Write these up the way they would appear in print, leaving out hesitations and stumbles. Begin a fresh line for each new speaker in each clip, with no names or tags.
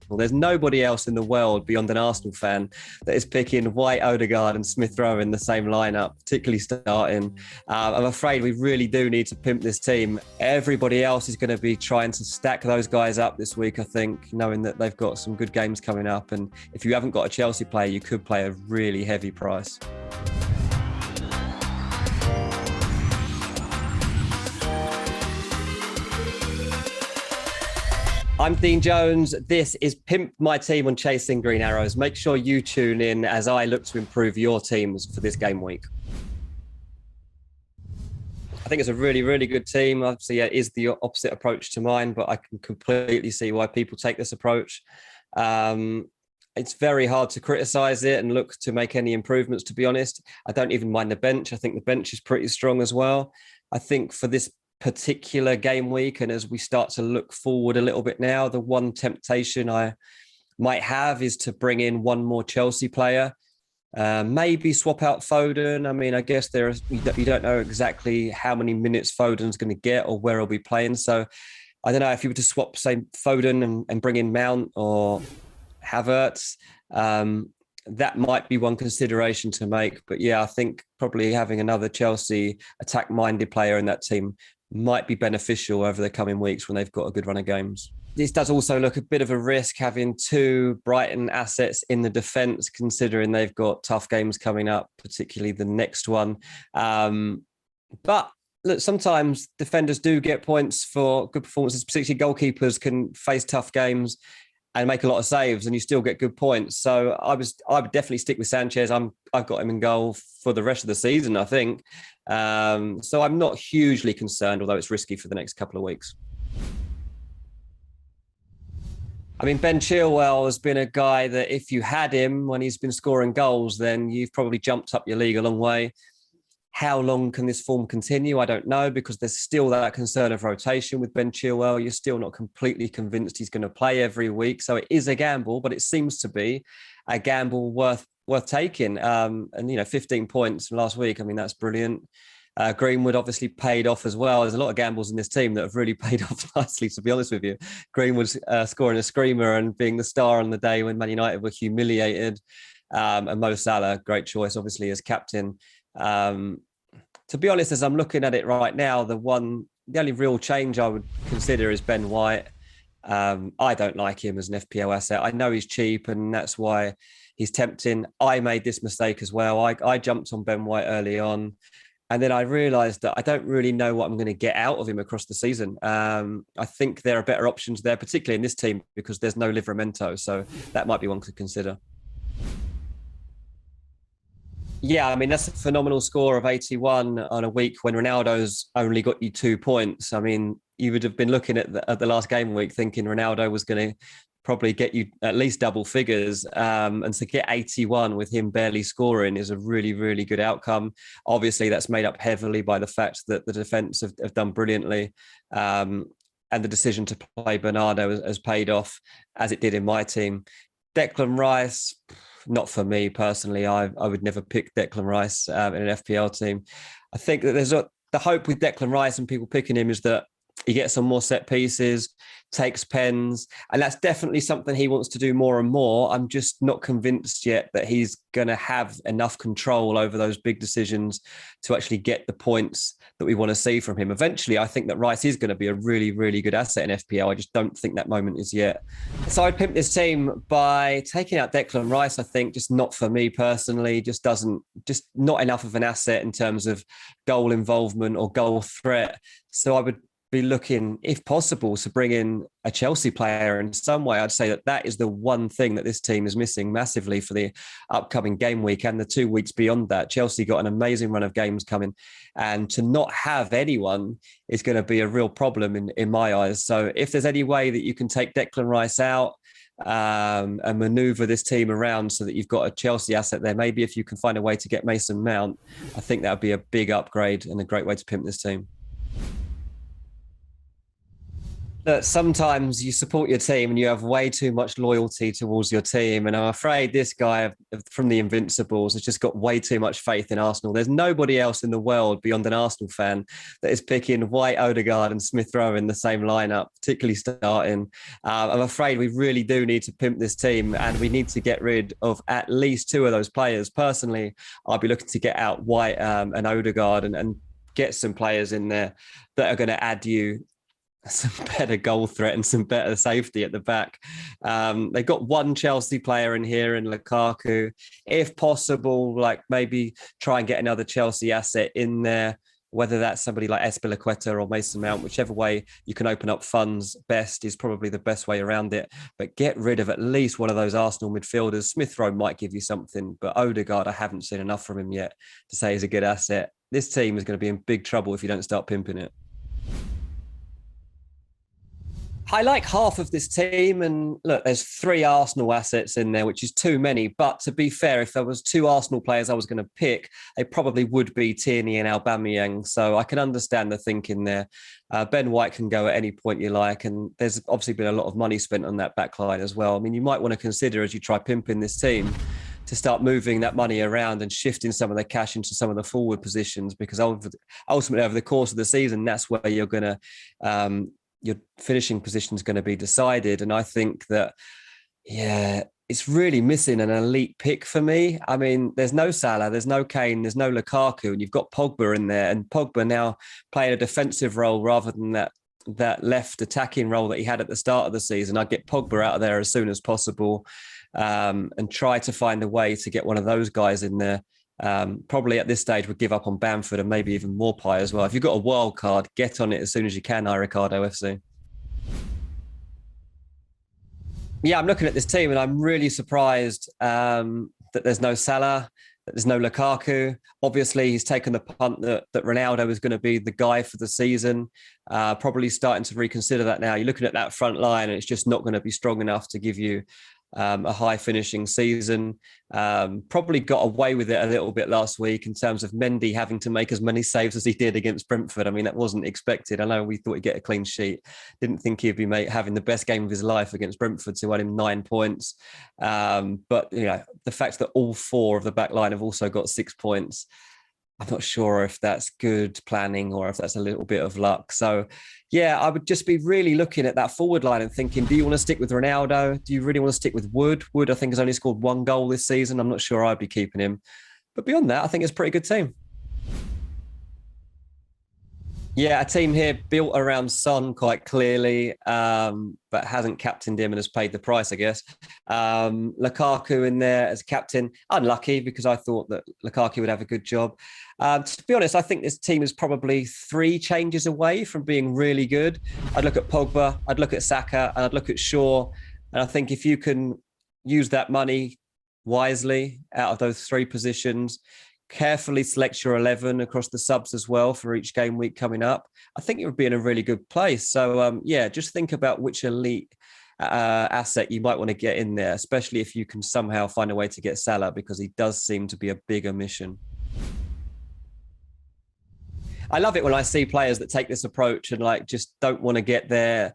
Arsenal. There's nobody else in the world beyond an Arsenal fan that is picking White, Odegaard and Smith Rowe in the same lineup, particularly starting. I'm afraid we really do need to pimp this team. Everybody else is going to be trying to stack those guys up this week, I think, knowing that they've got some good games coming up. And if you haven't got a Chelsea player, you could play a really heavy price. I'm Dean Jones. This is Pimp My Team on Chasing Green Arrows. Make sure you tune in as I look to improve your teams for this game week. I think it's a really, really good team. Obviously, it is the opposite approach to mine, but I can completely see why people take this approach. It's very hard to criticise it and look to make any improvements, to be honest. I don't even mind the bench. I think the bench is pretty strong as well. I think for this particular game week, and as we start to look forward a little bit now, the one temptation I might have is to bring in one more Chelsea player, maybe swap out Foden. I mean, I guess you don't know exactly how many minutes Foden's going to get or where he'll be playing, so I don't know if you were to swap, say, Foden and bring in Mount or Havertz, that might be one consideration to make. But yeah, I think probably having another Chelsea attack-minded player in that team might be beneficial over the coming weeks when they've got a good run of games. This does also look a bit of a risk, having two Brighton assets in the defence, considering they've got tough games coming up, particularly the next one. But look, sometimes defenders do get points for good performances, particularly goalkeepers can face tough games and make a lot of saves, and you still get good points. So I would definitely stick with Sanchez. I've got him in goal for the rest of the season, I think. So I'm not hugely concerned, although it's risky for the next couple of weeks. I mean, Ben Chilwell has been a guy that if you had him when he's been scoring goals, then you've probably jumped up your league a long way. How long can this form continue? I don't know, because there's still that concern of rotation with Ben Chilwell. You're still not completely convinced he's going to play every week. So it is a gamble, but it seems to be a gamble worth taking. And, 15 points from last week. I mean, that's brilliant. Greenwood obviously paid off as well. There's a lot of gambles in this team that have really paid off nicely, to be honest with you. Greenwood scoring a screamer and being the star on the day when Man United were humiliated. And Mo Salah, great choice, obviously, as captain. To be honest, as I'm looking at it right now, the only real change I would consider is Ben White. I don't like him as an FPL asset. I know he's cheap, and that's why he's tempting. I made this mistake as well. I jumped on Ben White early on, and then I realised that I don't really know what I'm going to get out of him across the season. I think there are better options there, particularly in this team, because there's no Livramento, so that might be one to consider. Yeah, I mean, that's a phenomenal score of 81 on a week when Ronaldo's only got you 2 points. I mean, you would have been looking at the last game week thinking Ronaldo was going to probably get you at least double figures. And to get 81 with him barely scoring is a really, really good outcome. Obviously, that's made up heavily by the fact that the defence have done brilliantly. And the decision to play Bernardo has paid off, as it did in my team. Declan Rice, not for me personally. I would never pick Declan Rice in an FPL team. I think that there's the hope with Declan Rice and people picking him is that he gets some more set pieces, takes pens, and that's definitely something he wants to do more and more. I'm just not convinced yet that he's going to have enough control over those big decisions to actually get the points that we want to see from him. Eventually, I think that Rice is going to be a really, really good asset in FPL. I just don't think that moment is yet. So I'd pimp this team by taking out Declan Rice. I think just not for me personally, just not enough of an asset in terms of goal involvement or goal threat. So I would be looking, if possible, to bring in a Chelsea player in some way. I'd say that is the one thing that this team is missing massively for the upcoming game week and the 2 weeks beyond that. Chelsea got an amazing run of games coming, and to not have anyone is going to be a real problem in my eyes. So if there's any way that you can take Declan Rice out and maneuver this team around so that you've got a Chelsea asset there, maybe if you can find a way to get Mason Mount, I think that would be a big upgrade and a great way to pimp this team. that sometimes you support your team and you have way too much loyalty towards your team. And I'm afraid this guy from the Invincibles has just got way too much faith in Arsenal. There's nobody else in the world beyond an Arsenal fan that is picking White, Odegaard and Smith Rowe in the same lineup, particularly starting. I'm afraid we really do need to pimp this team, and we need to get rid of at least two of those players. Personally, I'll be looking to get out White and Odegaard and get some players in there that are going to add you some better goal threat and some better safety at the back. They've got one Chelsea player in here in Lukaku. If possible, like maybe try and get another Chelsea asset in there, whether that's somebody like Espilicueta or Mason Mount, whichever way you can open up funds best is probably the best way around it. But get rid of at least one of those Arsenal midfielders. Smith Rowe might give you something, but Odegaard, I haven't seen enough from him yet to say he's a good asset. This team is going to be in big trouble if you don't start pimping it. I like half of this team, and look, there's 3 Arsenal assets in there, which is too many. But to be fair, if there was 2 Arsenal players I was going to pick, they probably would be Tierney and Aubameyang. So I can understand the thinking there. Ben White can go at any point you like, and there's obviously been a lot of money spent on that back line as well. I mean, you might want to consider as you try pimping this team to start moving that money around and shifting some of the cash into some of the forward positions, because ultimately over the course of the season, that's where you're going to your finishing position is going to be decided. And I think that, it's really missing an elite pick for me. I mean, there's no Salah, there's no Kane, there's no Lukaku, and you've got Pogba in there, and Pogba now playing a defensive role rather than that left attacking role that he had at the start of the season. I'd get Pogba out of there as soon as possible, and try to find a way to get one of those guys in there. Probably at this stage would give up on Bamford and maybe even more pie as well. If you've got a wild card, get on it as soon as you can, iRicardo FC. Yeah, I'm looking at this team and I'm really surprised that there's no Salah, that there's no Lukaku. Obviously, he's taken the punt that Ronaldo is going to be the guy for the season. Probably starting to reconsider that now. You're looking at that front line and it's just not going to be strong enough to give you a high finishing season. Probably got away with it a little bit last week in terms of Mendy having to make as many saves as he did against Brentford. I mean, that wasn't expected. I know we thought he'd get a clean sheet. Didn't think he'd be having the best game of his life against Brentford, who won him 9 points. But the fact that all 4 of the back line have also got 6 points, I'm not sure if that's good planning or if that's a little bit of luck. So, I would just be really looking at that forward line and thinking, do you want to stick with Ronaldo? Do you really want to stick with Wood? Wood, I think, has only scored 1 goal this season. I'm not sure I'd be keeping him. But beyond that, I think it's a pretty good team. Yeah, a team here built around Son quite clearly, but hasn't captained him and has paid the price, I guess. Lukaku in there as captain, unlucky because I thought that Lukaku would have a good job. To be honest, I think this team is probably 3 changes away from being really good. I'd look at Pogba, I'd look at Saka, and I'd look at Shaw. And I think if you can use that money wisely out of those 3 positions, carefully select your 11 across the subs as well for each game week coming up, I think it would be in a really good place. So, just think about which elite asset you might want to get in there, especially if you can somehow find a way to get Salah, because he does seem to be a bigger mission. I love it when I see players that take this approach and just don't want to get their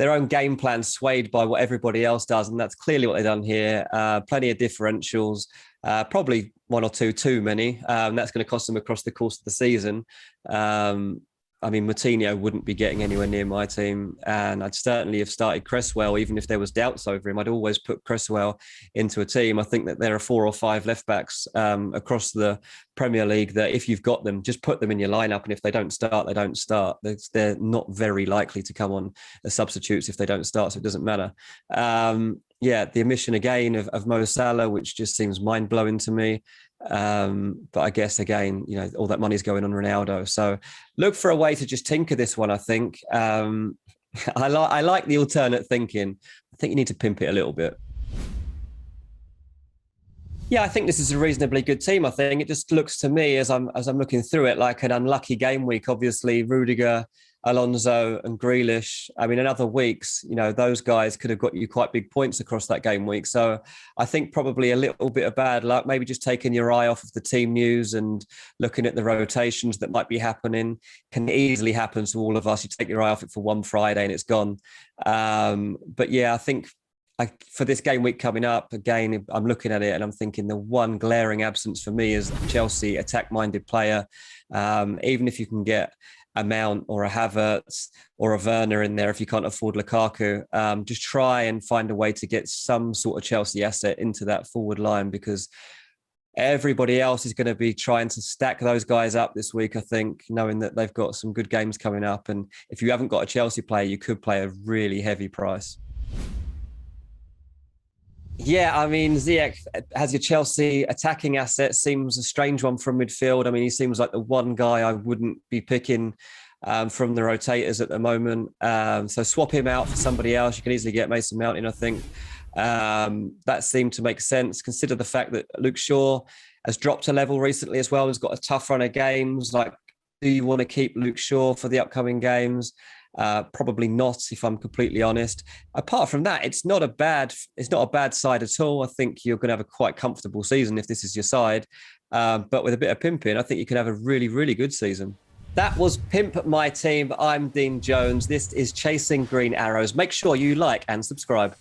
own game plan swayed by what everybody else does. And that's clearly what they've done here. Plenty of differentials, probably 1 or 2 too many. That's going to cost them across the course of the season. I mean, Moutinho wouldn't be getting anywhere near my team, and I'd certainly have started Cresswell, even if there was doubts over him. I'd always put Cresswell into a team. I think that there are 4 or 5 left backs across the Premier League that if you've got them, just put them in your lineup, and if they don't start, they don't start. They're not very likely to come on as substitutes if they don't start, so it doesn't matter. The omission again of Mo Salah, which just seems mind-blowing to me. But I guess, again, all that money's going on Ronaldo. So look for a way to just tinker this one, I think. I like the alternate thinking. I think you need to pimp it a little bit. Yeah, I think this is a reasonably good team. I think it just looks to me, as I'm looking through it, like an unlucky game week. Obviously, Rudiger Alonso and Grealish. I mean, in other weeks, those guys could have got you quite big points across that game week. So I think probably a little bit of bad luck, maybe just taking your eye off of the team news and looking at the rotations that might be happening can easily happen to all of us. You take your eye off it for one Friday and it's gone. But yeah, I think for this game week coming up, again, I'm looking at it and I'm thinking the one glaring absence for me is Chelsea attack-minded player. Even if you can get a Mount or a Havertz or a Werner in there, if you can't afford Lukaku, just try and find a way to get some sort of Chelsea asset into that forward line, because everybody else is going to be trying to stack those guys up this week, I think, knowing that they've got some good games coming up. And if you haven't got a Chelsea player, you could play a really heavy price. Yeah, I mean, Ziyech has your Chelsea attacking asset. Seems a strange one from midfield. I mean, he seems like the one guy I wouldn't be picking from the rotators at the moment. So swap him out for somebody else. You can easily get Mason Mount in, I think. That seemed to make sense. Consider the fact that Luke Shaw has dropped a level recently as well. He's got a tough run of games. Like, do you want to keep Luke Shaw for the upcoming games? Probably not, if I'm completely honest. Apart from that, it's not a bad side at all. I think you're going to have a quite comfortable season if this is your side. But with a bit of pimping, I think you can have a really, really good season. That was Pimp My Team. I'm Dean Jones. This is Chasing Green Arrows. Make sure you like and subscribe.